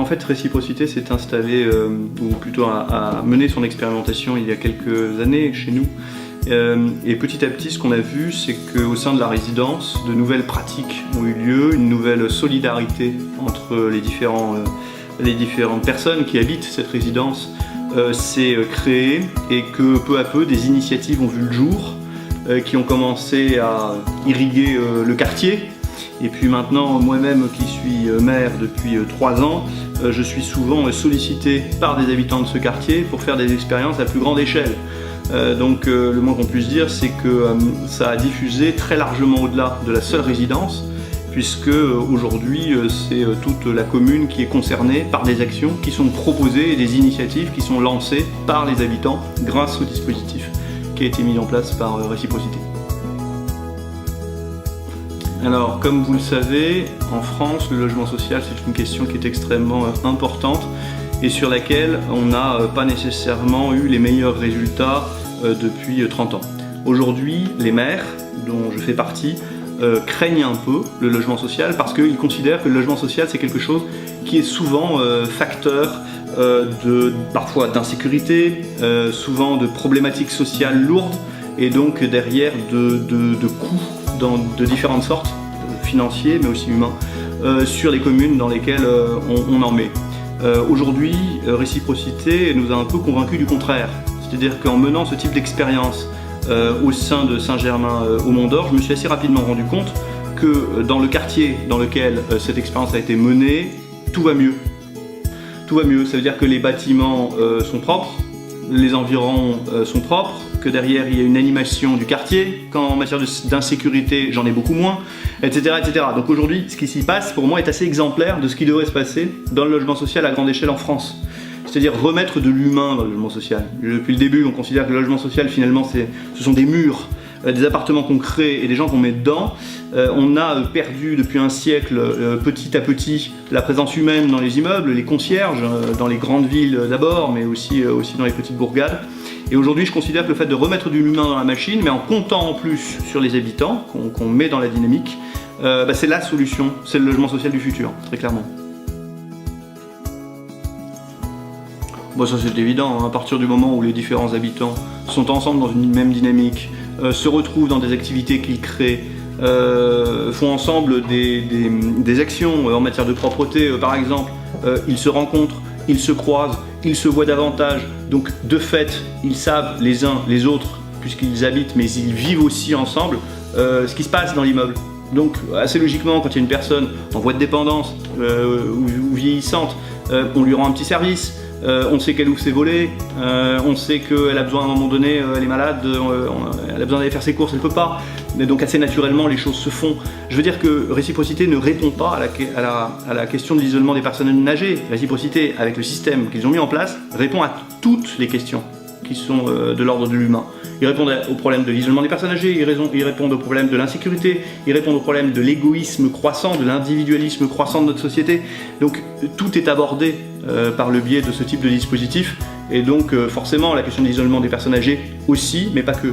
en fait, Réciprocité s'est installé, ou plutôt a mené son expérimentation il y a quelques années chez nous. Et petit à petit, ce qu'on a vu, c'est qu'au sein de la résidence, de nouvelles pratiques ont eu lieu, une nouvelle solidarité entre les différentes personnes qui habitent cette résidence s'est créée, et que peu à peu, des initiatives ont vu le jour, qui ont commencé à irriguer le quartier. Et puis maintenant, moi-même qui suis maire depuis 3 ans, je suis souvent sollicité par des habitants de ce quartier pour faire des expériences à plus grande échelle. Donc le moins qu'on puisse dire, c'est que ça a diffusé très largement au-delà de la seule résidence, puisque aujourd'hui c'est toute la commune qui est concernée par des actions qui sont proposées et des initiatives qui sont lancées par les habitants grâce au dispositif qui a été mis en place par Réciprocité. Alors, comme vous le savez, en France, le logement social, c'est une question qui est extrêmement importante et sur laquelle on n'a pas nécessairement eu les meilleurs résultats depuis 30 ans. Aujourd'hui, les maires, dont je fais partie, craignent un peu le logement social parce qu'ils considèrent que le logement social, c'est quelque chose qui est souvent facteur parfois d'insécurité, souvent de problématiques sociales lourdes et donc derrière de coûts de différentes sortes, financiers mais aussi humains, sur les communes dans lesquelles on en met. Aujourd'hui, Réciprocité nous a un peu convaincus du contraire. C'est-à-dire qu'en menant ce type d'expérience au sein de Saint-Germain-au-Mont-d'Or, je me suis assez rapidement rendu compte que dans le quartier dans lequel cette expérience a été menée, tout va mieux. Tout va mieux, ça veut dire que les bâtiments sont propres, les environs sont propres, que derrière il y a une animation du quartier, qu'en matière d'insécurité j'en ai beaucoup moins, etc., etc. Donc aujourd'hui, ce qui s'y passe pour moi est assez exemplaire de ce qui devrait se passer dans le logement social à grande échelle en France. C'est-à-dire remettre de l'humain dans le logement social. Depuis le début, on considère que le logement social, finalement, ce sont des murs, des appartements qu'on crée et des gens qu'on met dedans. On a perdu depuis un siècle, petit à petit, la présence humaine dans les immeubles, les concierges, dans les grandes villes d'abord, mais aussi dans les petites bourgades. Et aujourd'hui, je considère que le fait de remettre de l'humain dans la machine, mais en comptant en plus sur les habitants, qu'on met dans la dynamique, c'est la solution, c'est le logement social du futur, très clairement. Bon, ça c'est évident, hein. À partir du moment où les différents habitants sont ensemble dans une même dynamique, se retrouvent dans des activités qu'ils créent, font ensemble des actions en matière de propreté, par exemple, ils se rencontrent, ils se croisent, ils se voient davantage, donc de fait, ils savent les uns les autres, puisqu'ils habitent, mais ils vivent aussi ensemble, ce qui se passe dans l'immeuble. Donc assez logiquement, quand il y a une personne en voie de dépendance ou vieillissante, on lui rend un petit service. On sait qu'elle ouvre ses volets, on sait qu'elle a besoin à un moment donné, elle est malade, elle a besoin d'aller faire ses courses, elle ne peut pas. Mais donc assez naturellement les choses se font. Je veux dire que Réciprocité ne répond pas à la question de l'isolement des personnes âgées. Réciprocité, avec le système qu'ils ont mis en place, répond à toutes les questions qui sont de l'ordre de l'humain. Ils répondent au problème de l'isolement des personnes âgées, ils répondent au problème de l'insécurité, ils répondent au problème de l'égoïsme croissant, de l'individualisme croissant de notre société. Donc tout est abordé par le biais de ce type de dispositif. Et donc forcément la question de l'isolement des personnes âgées aussi, mais pas que.